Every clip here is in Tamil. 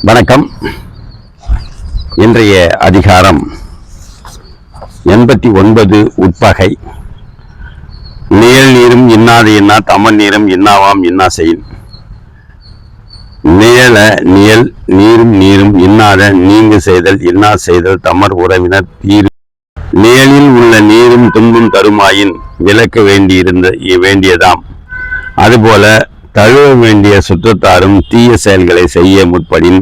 வணக்கம். இன்றைய அதிகாரம் 89 உட்பகை. நிழல் நீரும் இன்னாது இன்னா தமன் நீரும் இன்னாவாம் இன்னா செய்யின். நிழல நிழல் நீரும் நீரும் இன்னாத நீங்கு செய்தல் இன்னா செய்தல் தமர் உறவினர் தீர். நிழலில் உள்ள நீரும் துன்பம் தருமாயின் விலக்க வேண்டியதாம். அதுபோல தழுவ வேண்டிய சுற்றத்தாரும் தீய செயல்களை செய்ய முற்படின்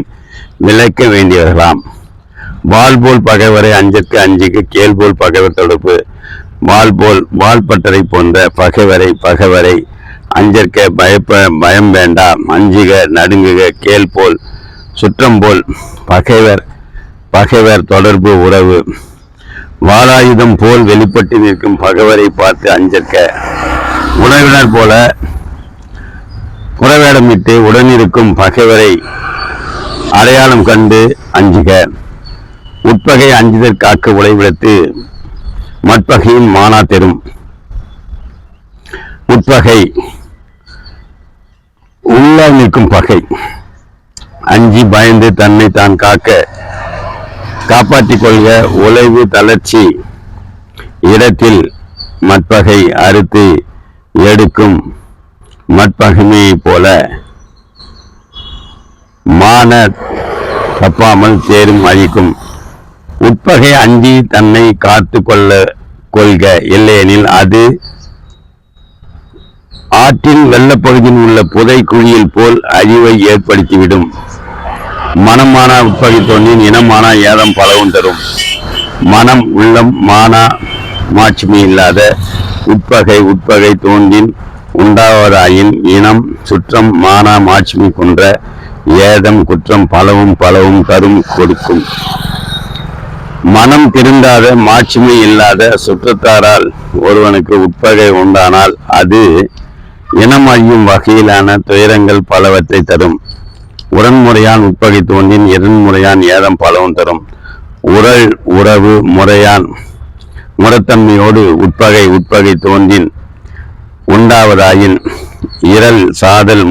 விலக்க வேண்டியவர்களாம். வால் போல் பகைவரை அஞ்சற்கு அஞ்சுக்கு கேள் போல் பகைவர் தொடர்பு. வால்பட்டரை போன்ற பகைவரை அஞ்சற்க பயம் வேண்டாம். அஞ்சுக நடுங்குக. கேள் போல் சுற்றம் போல் பகைவர் தொடர்பு உறவு. வாளாயுதம் போல் வெளிப்பட்டு நிற்கும் பகைவரை பார்த்து அஞ்சற்க. உறவினர் போல புறவேடமிட்டு உடனிருக்கும் பகைவரை அடையாளம் கண்டு அஞ்சுக. உட்பகை அஞ்சுதற்காக்க உழைவிடத்து மட்பகையின் மானா தெரும். உட்பகை உள்ள நிற்கும் பகை. அஞ்சி பயந்து தன்னை தான் காப்பாற்றிக் கொள்க. உழைவு தளர்ச்சி இடத்தில் மட்பகை அறுத்து எடுக்கும் மட்பகைமையை போல மான தப்பாமல் தேரும் அழிக்கும். உட்பகை அஞ்சி தன்னை காத்து கொள்க. இல்லையெனில் அது ஆற்றின் வெள்ளப்பகுதியில் உள்ள புதை குழியில் போல் அழிவை ஏற்படுத்திவிடும். மனமானா உட்பகை தோன்றின் இனமானா ஏதம் பலவும் தரும். மனம் உள்ளம் மானா மாட்சிமை இல்லாத உட்பகை தோன்றின் உண்டாவதாயின் இனம் சுற்றம் மானா மாட்சிமை கொன்ற ஏதம் குற்றம் பலவும் தரும் கொடுக்கும். மனம் திருந்தாத மாட்சிமை இல்லாத சுற்றத்தாரால் ஒருவனுக்கு உட்பகை உண்டானால் அது இனம் அழியும் வகையிலான துயரங்கள் பலவற்றை தரும். உடன்முறையான் உட்பகை தோன்றின் இரண்முறையான் ஏதம் பலவும் தரும். உறவு முறத்தன்மையோடு உட்பகை தோன்றின் உண்டாவதாயின் இரல் சாதல்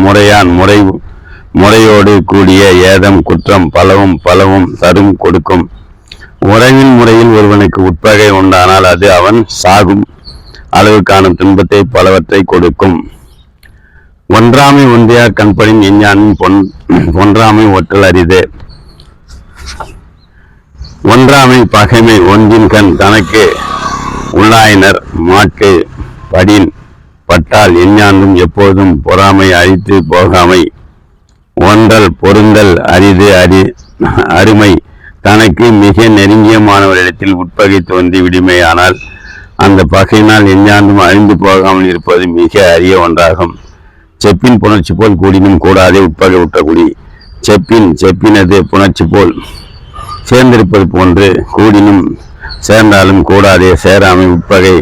முறையோடு கூடிய ஏதம் குற்றம் பலவும் தரும் கொடுக்கும். உறவின் முறையில் ஒருவனுக்கு உட்பகை உண்டானால் அது அவன் சாகும் அளவு காணும் துன்பத்தை பலவற்றை கொடுக்கும். ஒன்றாமை ஒன்றியா கண்படின் எஞ்ஞானும் ஒன்றாமை ஒற்றல் அரிது. ஒன்றாமை பகைமை ஒன்றின் கண் தனக்கு உள்ளாயினர் மாட்டு படின் பட்டால் எஞ்ஞாண்டும் எப்போதும் பொறாமை அழித்து போகாமை. ஒன்றல் பொருந்தல் அரிது அருமை. தனக்கு மிக நெருங்கிய மாணவரிடத்தில் உட்பகை தோன்றி விடுமையானால் அந்த பகையினால் எஞ்ஞாண்டும் அழிந்து போகாமல் இருப்பது மிக அரிய ஒன்றாகும். செப்பின் புணர்ச்சி போல் கூடினும் கூடாதே உட்பகை உற்றகுடி. செப்பினது புணர்ச்சி போல் சேர்ந்திருப்பது போன்று கூடினும் சேர்ந்தாலும் கூடாதே சேராமை. உட்பகை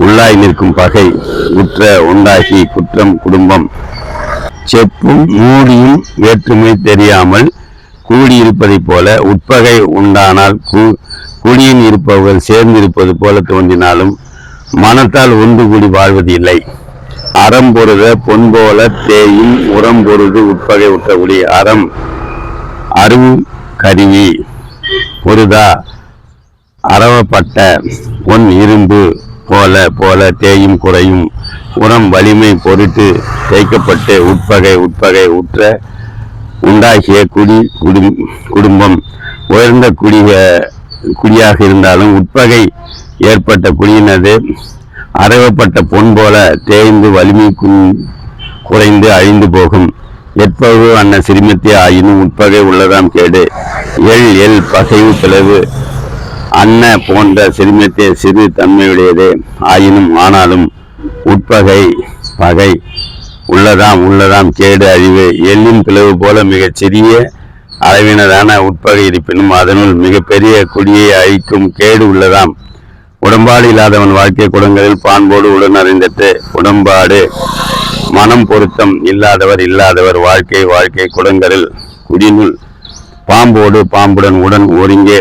உள்ளாய் நிற்கும் பகை உற்ற உண்டாகி குற்றம் குடும்பம். செப்பும் மூடியும் வேற்றுமை தெரியாமல் கூடியிருப்பதை போல உட்பகை உண்டானால் குடியின் இருப்பவர்கள் சேர்ந்திருப்பது போல தோன்றினாலும் மனத்தால் ஒன்று கூடி வாழ்வது இல்லை. அறம் பொருத பொன் போல தேயும் உரம் பொருது உட்பகை உற்றகுடி. அறம் அருவு கருவி பொருதா அறவப்பட்ட பொன் இரும்பு போல தேயும் குறையும். உரம் வலிமை பொருட்டு தேய்க்கப்பட்டு உட்பகை உற்ற உண்டாகிய குடும்பம் உயர்ந்த குடியாக இருந்தாலும் உட்பகை ஏற்பட்ட குடியினது அறவப்பட்ட பொன் போல தேய்ந்து வலிமை குறைந்து அழிந்து போகும். எப்பகு அன்ன சிறுமத்தை ஆயினும் உட்பகை உள்ளதாம் கேடு. எள் பகைவு பிளவு அன்ன போன்ற சிறுமத்தை சிறு தன்மையுடையதே ஆனாலும் உட்பகை உள்ளதாம் கேடு அழிவு. எள்ளின் பிளவு போல மிகச் சிறிய அளவினதான உட்பகை இருப்பினும் அதனுள் மிகப்பெரிய குடியை அழிக்கும் கேடு உள்ளதாம். உடம்பாடு இல்லாதவன் வாழ்க்கை குடங்களில் பான்போடு உடனறிந்தது. உடம்பாடு மனம் பொருத்தம் இல்லாதவர் வாழ்க்கை குடங்களில் குடினுள் பாம்புடன் ஒருங்கே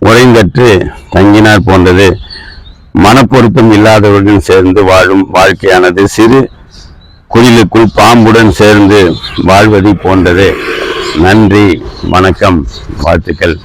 உறைந்தற்று தங்கினார் போன்றது. மனப்பொருத்தம் இல்லாதவர்கள் சேர்ந்து வாழும் வாழ்க்கையானது சிறு குடிலுக்குள் பாம்புடன் சேர்ந்து வாழ்வதை போன்றது. நன்றி, வணக்கம், வாழ்த்துக்கள்.